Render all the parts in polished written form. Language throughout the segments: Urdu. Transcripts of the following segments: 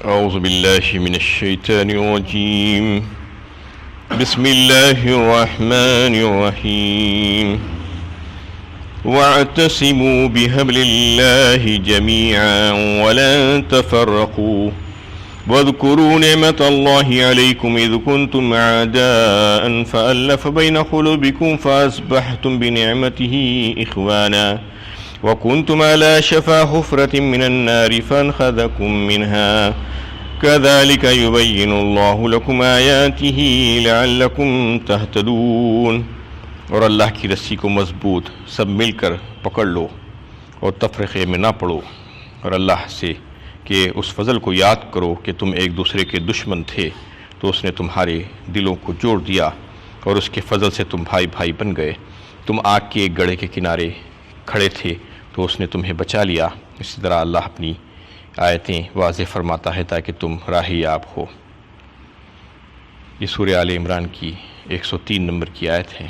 أعوذ بالله من الشيطان الرجيم. بسم الله الرحمن الرحيم. واعتصموا بحبل الله جميعا ولا تفرقوا واذكروا نعمة الله عليكم إذ كنتم أعداء فألف بين قلوبكم فأصبحتم بنعمته إخوانا وكنتم على شفا حفرة من النار فانقذكم منها كذلك يبين الله لكم آياته لعلكم تهتدون. اور اللہ کی رسی کو مضبوط سب مل کر پکڑ لو اور تفرقے میں نہ پڑو، اور اللہ سے کہ اس فضل کو یاد کرو کہ تم ایک دوسرے کے دشمن تھے تو اس نے تمہارے دلوں کو جوڑ دیا اور اس کے فضل سے تم بھائی بھائی بن گئے. تم آگ کے ایک گڑھے کے کنارے کھڑے تھے تو اس نے تمہیں بچا لیا. اسی طرح اللہ اپنی آیتیں واضح فرماتا ہے تاکہ تم راہ یاب ہو. یہ سورہ آل عمران کی 103 نمبر کی آیت ہے.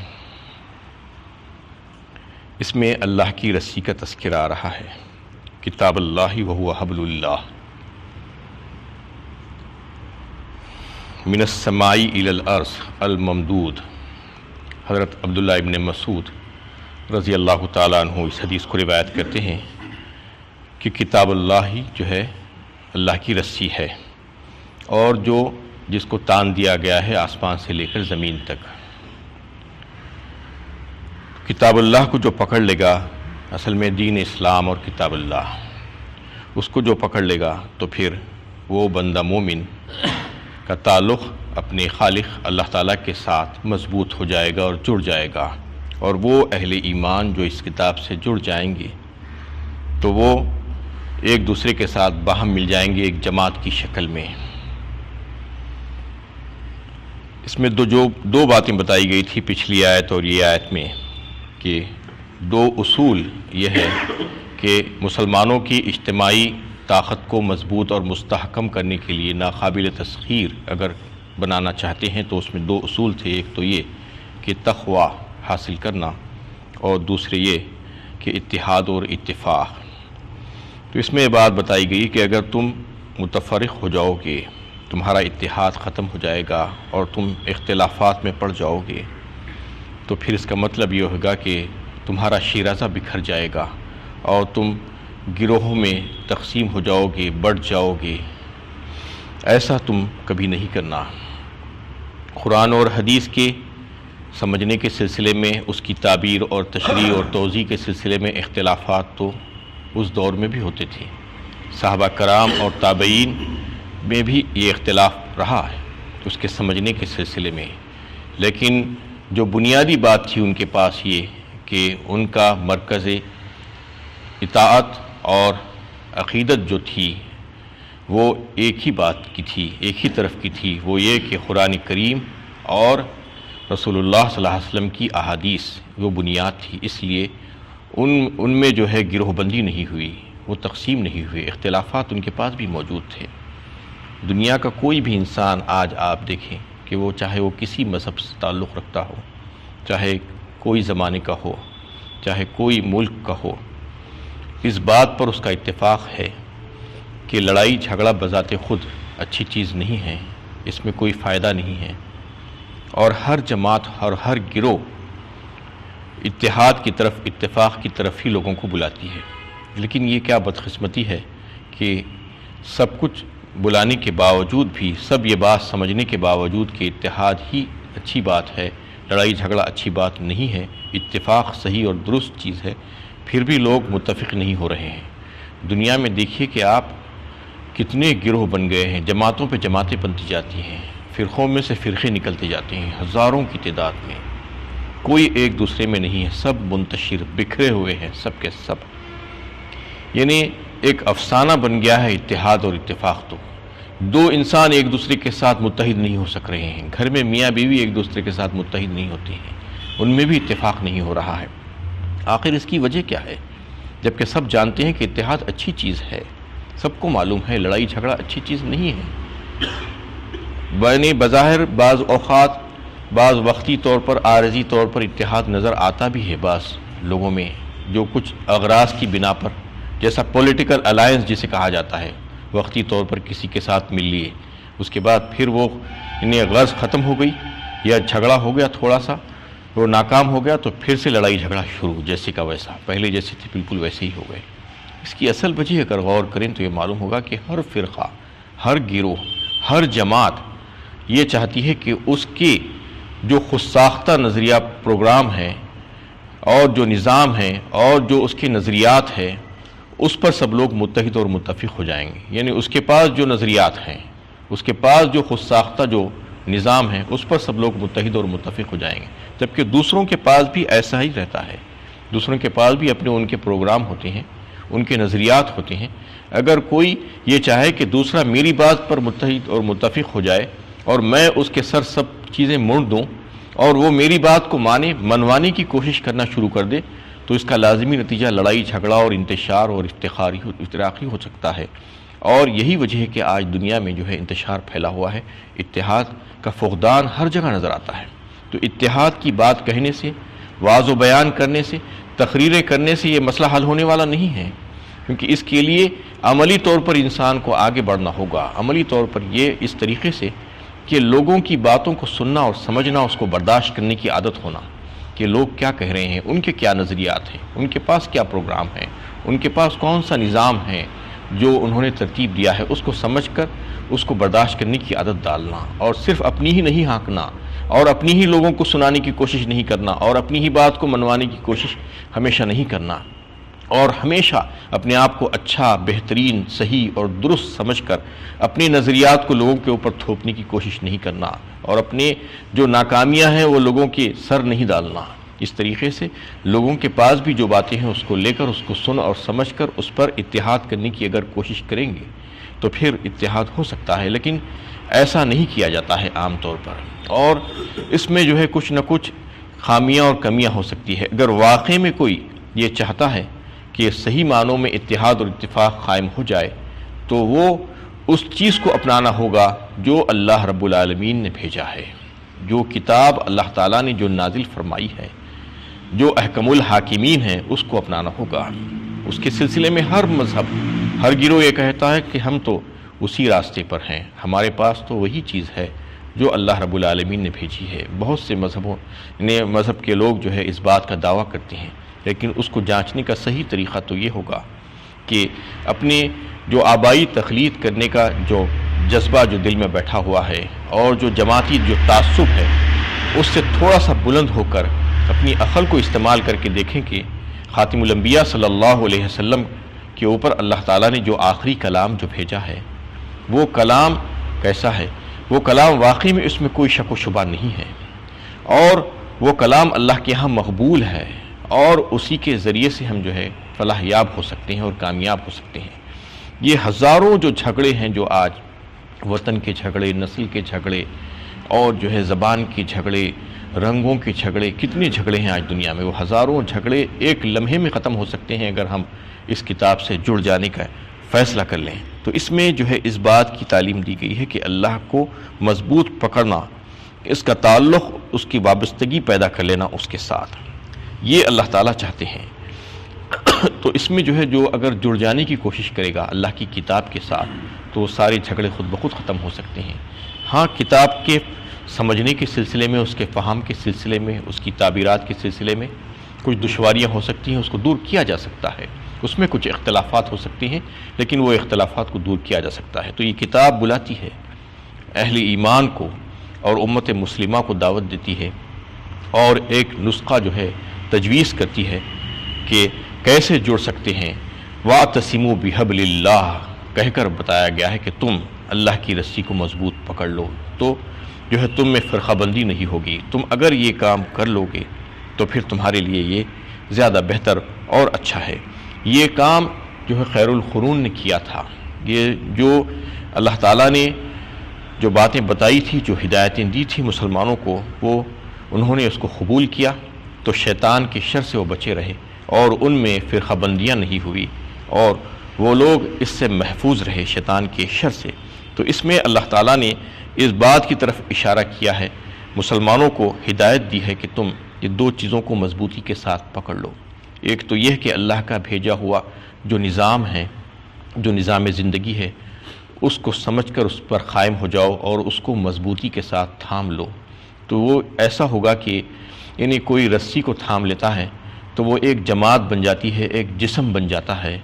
اس میں اللہ کی رسی کا تذکرہ آ رہا ہے. کتاب اللہ وہو حبل اللہ من السماء الی الارض الممدود. حضرت عبداللہ ابن مسعود رضی اللہ تعالیٰ عنہ اس حدیث کو روایت کرتے ہیں کہ کتاب اللہ ہی جو ہے اللہ کی رسی ہے، اور جس کو تان دیا گیا ہے آسمان سے لے کر زمین تک. کتاب اللہ کو جو پکڑ لے گا، اصل میں دین اسلام اور کتاب اللہ، اس کو جو پکڑ لے گا تو پھر وہ بندہ مومن کا تعلق اپنے خالق اللہ تعالیٰ کے ساتھ مضبوط ہو جائے گا اور جڑ جائے گا. اور وہ اہل ایمان جو اس کتاب سے جڑ جائیں گے تو وہ ایک دوسرے کے ساتھ باہم مل جائیں گے ایک جماعت کی شکل میں. اس میں دو باتیں بتائی گئی تھی پچھلی آیت اور یہ آیت میں، کہ دو اصول یہ ہے کہ مسلمانوں کی اجتماعی طاقت کو مضبوط اور مستحکم کرنے کے لیے ناقابل تسخیر اگر بنانا چاہتے ہیں تو اس میں دو اصول تھے. ایک تو یہ کہ تقوی حاصل کرنا، اور دوسرے یہ کہ اتحاد اور اتفاق. تو اس میں یہ بات بتائی گئی کہ اگر تم متفرق ہو جاؤ گے، تمہارا اتحاد ختم ہو جائے گا اور تم اختلافات میں پڑ جاؤ گے، تو پھر اس کا مطلب یہ ہوگا کہ تمہارا شیرازہ بکھر جائے گا اور تم گروہوں میں تقسیم ہو جاؤ گے، بڑھ جاؤ گے. ایسا تم کبھی نہیں کرنا. قرآن اور حدیث کے سمجھنے کے سلسلے میں، اس کی تعبیر اور تشریح اور توضیح کے سلسلے میں اختلافات تو اس دور میں بھی ہوتے تھے. صحابہ کرام اور تابعین میں بھی یہ اختلاف رہا ہے اس کے سمجھنے کے سلسلے میں. لیکن جو بنیادی بات تھی ان کے پاس یہ کہ ان کا مرکز اطاعت اور عقیدت جو تھی وہ ایک ہی بات کی تھی، ایک ہی طرف کی تھی. وہ یہ کہ قرآن کریم اور رسول اللہ صلی اللہ علیہ وسلم کی احادیث وہ بنیاد تھی. اس لیے ان میں جو ہے گروہ بندی نہیں ہوئی، وہ تقسیم نہیں ہوئے. اختلافات ان کے پاس بھی موجود تھے. دنیا کا کوئی بھی انسان آج آپ دیکھیں کہ وہ چاہے وہ کسی مذہب سے تعلق رکھتا ہو، چاہے کوئی زمانے کا ہو، چاہے کوئی ملک کا ہو، اس بات پر اس کا اتفاق ہے کہ لڑائی جھگڑا بذات خود اچھی چیز نہیں ہے، اس میں کوئی فائدہ نہیں ہے. اور ہر جماعت اور ہر گروہ اتحاد کی طرف، اتفاق کی طرف ہی لوگوں کو بلاتی ہے. لیکن یہ کیا بدقسمتی ہے کہ سب کچھ بلانے کے باوجود بھی، سب یہ بات سمجھنے کے باوجود کہ اتحاد ہی اچھی بات ہے، لڑائی جھگڑا اچھی بات نہیں ہے، اتفاق صحیح اور درست چیز ہے، پھر بھی لوگ متفق نہیں ہو رہے ہیں. دنیا میں دیکھیے کہ آپ کتنے گروہ بن گئے ہیں، جماعتوں پہ جماعتیں بنتی جاتی ہیں، فرقوں میں سے فرقے نکلتے جاتے ہیں ہزاروں کی تعداد میں. کوئی ایک دوسرے میں نہیں ہے، سب منتشر بکھرے ہوئے ہیں سب کے سب. یعنی ایک افسانہ بن گیا ہے اتحاد اور اتفاق. تو دو انسان ایک دوسرے کے ساتھ متحد نہیں ہو سک رہے ہیں. گھر میں میاں بیوی ایک دوسرے کے ساتھ متحد نہیں ہوتے ہیں، ان میں بھی اتفاق نہیں ہو رہا ہے. آخر اس کی وجہ کیا ہے؟ جبکہ سب جانتے ہیں کہ اتحاد اچھی چیز ہے، سب کو معلوم ہے لڑائی جھگڑا اچھی چیز نہیں ہے. بظاہر بعض اوقات بعض وقتی طور پر عارضی طور پر اتحاد نظر آتا بھی ہے بعض لوگوں میں، جو کچھ اغراض کی بنا پر، جیسا پولیٹیکل الائنس جسے کہا جاتا ہے، وقتی طور پر کسی کے ساتھ مل لیے، اس کے بعد پھر وہ انہیں غرض ختم ہو گئی یا جھگڑا ہو گیا تھوڑا سا، وہ ناکام ہو گیا تو پھر سے لڑائی جھگڑا شروع، جیسے کا ویسا، پہلے جیسے تھے بالکل ویسے ہی ہو گئے۔ اس کی اصل وجہ اگر غور کریں تو یہ معلوم ہوگا کہ ہر فرقہ، ہر گروہ، ہر جماعت یہ چاہتی ہے کہ اس کے جو خود ساختہ نظریہ پروگرام ہے اور جو نظام ہے اور جو اس کے نظریات ہے اس پر سب لوگ متحد اور متفق ہو جائیں گے۔ یعنی اس کے پاس جو نظریات ہیں، اس کے پاس جو خود ساختہ جو نظام ہے اس پر سب لوگ متحد اور متفق ہو جائیں گے، جبکہ دوسروں کے پاس بھی ایسا ہی رہتا ہے۔ دوسروں کے پاس بھی اپنے ان کے پروگرام ہوتے ہیں، ان کے نظریات ہوتے ہیں۔ اگر کوئی یہ چاہے کہ دوسرا میری بات پر متحد اور متفق ہو جائے اور میں اس کے سر سب چیزیں موڑ دوں اور وہ میری بات کو منوانے کی کوشش کرنا شروع کر دے، تو اس کا لازمی نتیجہ لڑائی جھگڑا اور انتشار اور افتراقی ہو سکتا ہے۔ اور یہی وجہ ہے کہ آج دنیا میں جو ہے انتشار پھیلا ہوا ہے، اتحاد کا فقدان ہر جگہ نظر آتا ہے۔ تو اتحاد کی بات کہنے سے، واعظ و بیان کرنے سے، تقریریں کرنے سے یہ مسئلہ حل ہونے والا نہیں ہے، کیونکہ اس کے لیے عملی طور پر انسان کو آگے بڑھنا ہوگا۔ عملی طور پر یہ اس طریقے سے کہ لوگوں کی باتوں کو سننا اور سمجھنا، اس کو برداشت کرنے کی عادت ہونا کہ لوگ کیا کہہ رہے ہیں، ان کے کیا نظریات ہیں، ان کے پاس کیا پروگرام ہے، ان کے پاس کون سا نظام ہے جو انہوں نے ترتیب دیا ہے، اس کو سمجھ کر اس کو برداشت کرنے کی عادت ڈالنا، اور صرف اپنی ہی نہیں ہانکنا اور اپنی ہی لوگوں کو سنانے کی کوشش نہیں کرنا اور اپنی ہی بات کو منوانے کی کوشش ہمیشہ نہیں کرنا، اور ہمیشہ اپنے آپ کو اچھا، بہترین، صحیح اور درست سمجھ کر اپنے نظریات کو لوگوں کے اوپر تھوپنے کی کوشش نہیں کرنا، اور اپنے جو ناکامیاں ہیں وہ لوگوں کے سر نہیں ڈالنا۔ اس طریقے سے لوگوں کے پاس بھی جو باتیں ہیں اس کو لے کر، اس کو سن اور سمجھ کر اس پر اتحاد کرنے کی اگر کوشش کریں گے تو پھر اتحاد ہو سکتا ہے، لیکن ایسا نہیں کیا جاتا ہے عام طور پر، اور اس میں جو ہے کچھ نہ کچھ خامیاں اور کمیاں ہو سکتی ہے۔ اگر واقعی میں کوئی یہ چاہتا ہے کہ صحیح معنوں میں اتحاد اور اتفاق قائم ہو جائے تو وہ اس چیز کو اپنانا ہوگا جو اللہ رب العالمین نے بھیجا ہے، جو کتاب اللہ تعالیٰ نے جو نازل فرمائی ہے، جو احکم الحاکمین ہیں، اس کو اپنانا ہوگا۔ اس کے سلسلے میں ہر مذہب، ہر گروہ یہ کہتا ہے کہ ہم تو اسی راستے پر ہیں، ہمارے پاس تو وہی چیز ہے جو اللہ رب العالمین نے بھیجی ہے۔ بہت سے مذہب کے لوگ جو ہے اس بات کا دعویٰ کرتے ہیں، لیکن اس کو جانچنے کا صحیح طریقہ تو یہ ہوگا کہ اپنے جو آبائی تقلید کرنے کا جو جذبہ جو دل میں بیٹھا ہوا ہے اور جو جماعتی جو تعصب ہے، اس سے تھوڑا سا بلند ہو کر اپنی عقل کو استعمال کر کے دیکھیں کہ خاتم الانبیاء صلی اللہ علیہ وسلم کے اوپر اللہ تعالیٰ نے جو آخری کلام جو بھیجا ہے وہ کلام کیسا ہے۔ وہ کلام واقعی میں اس میں کوئی شک و شبہ نہیں ہے، اور وہ کلام اللہ کے ہاں مقبول ہے، اور اسی کے ذریعے سے ہم جو ہے فلاح یاب ہو سکتے ہیں اور کامیاب ہو سکتے ہیں۔ یہ ہزاروں جو جھگڑے ہیں جو آج وطن کے جھگڑے، نسل کے جھگڑے اور جو ہے زبان کے جھگڑے، رنگوں کے جھگڑے، کتنے جھگڑے ہیں آج دنیا میں، وہ ہزاروں جھگڑے ایک لمحے میں ختم ہو سکتے ہیں اگر ہم اس کتاب سے جڑ جانے کا فیصلہ کر لیں۔ تو اس میں جو ہے اس بات کی تعلیم دی گئی ہے کہ اللہ کو مضبوط پکڑنا، اس کا تعلق، اس کی وابستگی پیدا کر لینا اس کے ساتھ، یہ اللہ تعالیٰ چاہتے ہیں۔ تو اس میں جو ہے جو اگر جڑ جانے کی کوشش کرے گا اللہ کی کتاب کے ساتھ تو وہ سارے جھگڑے خود بخود ختم ہو سکتے ہیں۔ ہاں، کتاب کے سمجھنے کے سلسلے میں، اس کے فہم کے سلسلے میں، اس کی تعبیرات کے سلسلے میں کچھ دشواریاں ہو سکتی ہیں، اس کو دور کیا جا سکتا ہے، اس میں کچھ اختلافات ہو سکتے ہیں، لیکن وہ اختلافات کو دور کیا جا سکتا ہے۔ تو یہ کتاب بلاتی ہے اہل ایمان کو اور امت مسلمہ کو دعوت دیتی ہے، اور ایک نسخہ جو ہے تجویز کرتی ہے کہ کیسے جڑ سکتے ہیں۔ وَاعْتَصِمُوا بِحَبْلِ اللَّهِ کہہ کر بتایا گیا ہے کہ تم اللہ کی رسی کو مضبوط پکڑ لو تو جو ہے تم میں فرقہ بندی نہیں ہوگی۔ تم اگر یہ کام کر لو گے تو پھر تمہارے لیے یہ زیادہ بہتر اور اچھا ہے۔ یہ کام جو ہے خیر القرون نے کیا تھا، یہ جو اللہ تعالیٰ نے جو باتیں بتائی تھی، جو ہدایتیں دی تھی مسلمانوں کو، وہ انہوں نے اس کو قبول کیا تو شیطان کے شر سے وہ بچے رہے اور ان میں فرقہ بندیاں نہیں ہوئی، اور وہ لوگ اس سے محفوظ رہے شیطان کے شر سے۔ تو اس میں اللہ تعالیٰ نے اس بات کی طرف اشارہ کیا ہے، مسلمانوں کو ہدایت دی ہے کہ تم یہ دو چیزوں کو مضبوطی کے ساتھ پکڑ لو۔ ایک تو یہ کہ اللہ کا بھیجا ہوا جو نظام ہے، جو نظام زندگی ہے، اس کو سمجھ کر اس پر قائم ہو جاؤ اور اس کو مضبوطی کے ساتھ تھام لو، تو وہ ایسا ہوگا کہ یعنی کوئی رسی کو تھام لیتا ہے تو وہ ایک جماعت بن جاتی ہے، ایک جسم بن جاتا ہے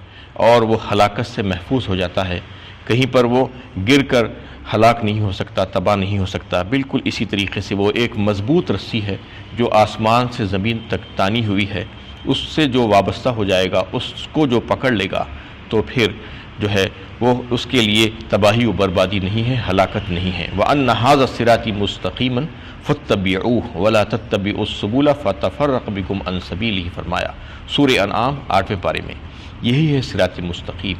اور وہ ہلاکت سے محفوظ ہو جاتا ہے، کہیں پر وہ گر کر ہلاک نہیں ہو سکتا، تباہ نہیں ہو سکتا۔ بالکل اسی طریقے سے وہ ایک مضبوط رسی ہے جو آسمان سے زمین تک تانی ہوئی ہے، اس سے جو وابستہ ہو جائے گا، اس کو جو پکڑ لے گا تو پھر جو ہے وہ اس کے لیے تباہی و بربادی نہیں ہے، ہلاکت نہیں ہے۔ وَأَنَّ هَذَا الصِّرَاطِ مُسْتَقِيمًا فَاتَّبِعُوهُ وَلَا تَتَّبِعُوا السُّبُلَ فَتَفَرَّقَ بِكُمْ عَنْ سَبِيلِهِ فرمایا سورہ انعام 8ویں پارے میں۔ یہی ہے صراط مستقیم،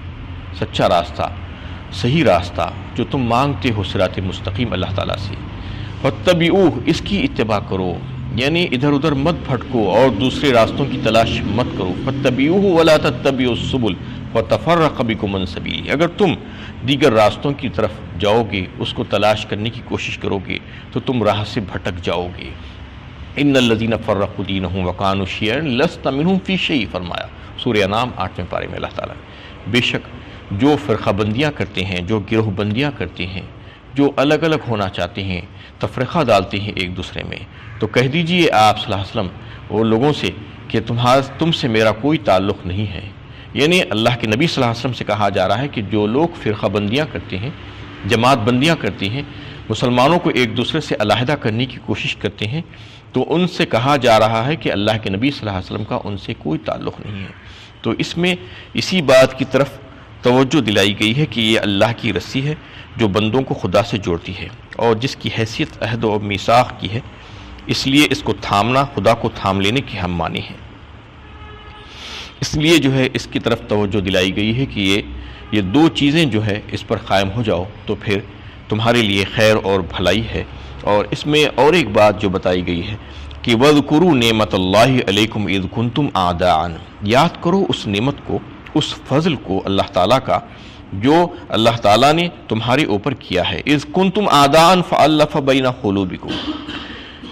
سچا راستہ، صحیح راستہ جو تم مانگتے ہو، صراط مستقیم اللہ تعالیٰ سے۔ فَاتَّبِعُوهُ، اس کی اتباع کرو، یعنی ادھر ادھر مت بھٹکو اور دوسرے راستوں کی تلاش مت کرو۔ فَاتَّبِعُوهُ وَلَا تَتَّبِعُوا السُّبُلَ فَتَفَرَّقَ بِكُمْ عَنْ سَبِيلِهِ، اگر تم دیگر راستوں کی طرف جاؤ گے، اس کو تلاش کرنے کی کوشش کرو گے تو تم راہ سے بھٹک جاؤ گے۔ ان الذین فرقوا دینہم وکانوا شیعا لست منہم فی شیء فرمایا سورہ انعام 8ویں پارے میں اللہ تعالیٰ نے۔ بے شک جو فرقہ بندیاں کرتے ہیں، جو گروہ بندیاں کرتے ہیں، جو الگ الگ ہونا چاہتے ہیں، تفرقہ ڈالتے ہیں ایک دوسرے میں، تو کہہ دیجئے آپ صلی اللہ علیہ وسلم وہ لوگوں سے کہ تم سے میرا کوئی تعلق نہیں ہے۔ یعنی اللہ کے نبی صلی اللہ علیہ وسلم سے کہا جا رہا ہے کہ جو لوگ فرقہ بندیاں کرتے ہیں، جماعت بندیاں کرتے ہیں، مسلمانوں کو ایک دوسرے سے علیحدہ کرنے کی کوشش کرتے ہیں، تو ان سے کہا جا رہا ہے کہ اللہ کے نبی صلی اللہ علیہ وسلم کا ان سے کوئی تعلق نہیں ہے۔ تو اس میں اسی بات کی طرف توجہ دلائی گئی ہے کہ یہ اللہ کی رسی ہے جو بندوں کو خدا سے جوڑتی ہے اور جس کی حیثیت عہد و میثاق کی ہے، اس لیے اس کو تھامنا خدا کو تھام لینے کے ہم معنی ہیں۔ اس لیے جو ہے اس کی طرف توجہ دلائی گئی ہے کہ یہ دو چیزیں جو ہے اس پر قائم ہو جاؤ تو پھر تمہارے لیے خیر اور بھلائی ہے۔ اور اس میں اور ایک بات جو بتائی گئی ہے کہ وَاذْكُرُوا نِعْمَتَ اللَّهِ عَلَيْكُمْ إِذْ كُنْتُمْ أَعْدَاءً، یاد کرو اس نعمت کو، اس فضل کو اللہ تعالیٰ کا جو اللہ تعالیٰ نے تمہارے اوپر کیا ہے۔ اِذْ كُنْتُمْ أَعْدَاءً فَأَلَّفَ بَيْنَ قُلُوبِكُمْ،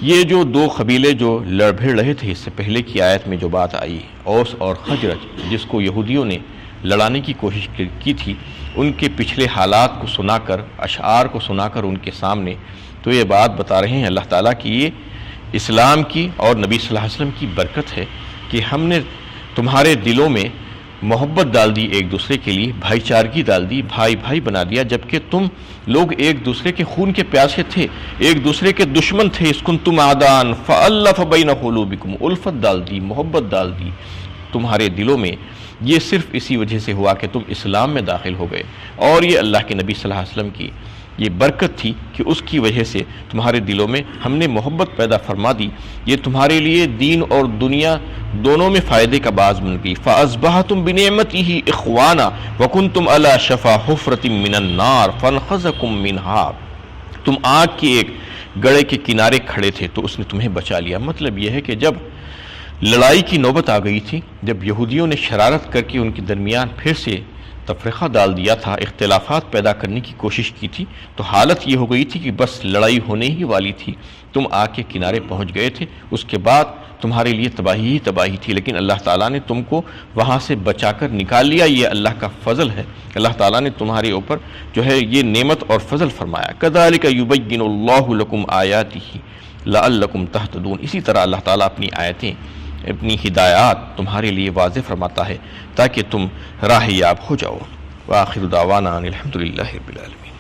یہ جو دو قبیلے جو لڑ بھڑ رہے تھے، اس سے پہلے کی آیت میں جو بات آئی، اوس اور خزرج، جس کو یہودیوں نے لڑانے کی کوشش کی تھی، ان کے پچھلے حالات کو سنا کر، اشعار کو سنا کر ان کے سامنے، تو یہ بات بتا رہے ہیں اللہ تعالیٰ کی یہ اسلام کی اور نبی صلی اللہ علیہ وسلم کی برکت ہے کہ ہم نے تمہارے دلوں میں محبت ڈال دی، ایک دوسرے کے لیے بھائی چارگی ڈال دی، بھائی بھائی بنا دیا، جبکہ تم لوگ ایک دوسرے کے خون کے پیاسے تھے، ایک دوسرے کے دشمن تھے۔ اِذْ كُنْتُمْ أَعْدَاءً فَأَلَّفَ بَيْنَ قُلُوبِكُمْ، الفت ڈال دی، محبت ڈال دی تمہارے دلوں میں۔ یہ صرف اسی وجہ سے ہوا کہ تم اسلام میں داخل ہو گئے، اور یہ اللہ کے نبی صلی اللہ علیہ وسلم کی یہ برکت تھی کہ اس کی وجہ سے تمہارے دلوں میں ہم نے محبت پیدا فرما دی، یہ تمہارے لیے دین اور دنیا دونوں میں فائدے کا باعث بن گئی۔ فَأَصْبَحْتُمْ بِنِعْمَتِهِ إِخْوَانًا وَكُنْتُمْ عَلَى شَفَا حُفْرَةٍ مِّنَ النَّارِ فَانْقَذَكُم مِّنْهَا، تم آگ کے ایک گڑھے کے کنارے کھڑے تھے تو اس نے تمہیں بچا لیا۔ مطلب یہ ہے کہ جب لڑائی کی نوبت آ گئی تھی، جب یہودیوں نے شرارت کر کے ان کے درمیان پھر سے تفرقہ ڈال دیا تھا، اختلافات پیدا کرنے کی کوشش کی تھی، تو حالت یہ ہو گئی تھی کہ بس لڑائی ہونے ہی والی تھی، تم آگ کے کنارے پہنچ گئے تھے، اس کے بعد تمہارے لیے تباہی ہی تباہی تھی، لیکن اللہ تعالیٰ نے تم کو وہاں سے بچا کر نکال لیا۔ یہ اللہ کا فضل ہے، اللہ تعالیٰ نے تمہارے اوپر جو ہے یہ نعمت اور فضل فرمایا۔ كَذَلِكَ يُبَيِّنُ اللَّهُ لَكُمْ آيَاتِهِ لَعَلَّكُمْ تَهْتَدُونَ، اسی طرح اللہ تعالیٰ اپنی آیتیں، اپنی ہدایات تمہارے لیے واضح فرماتا ہے تاکہ تم راہ یاب ہو جاؤ۔ وآخر دعوانا ان الحمد للہ رب العالمین۔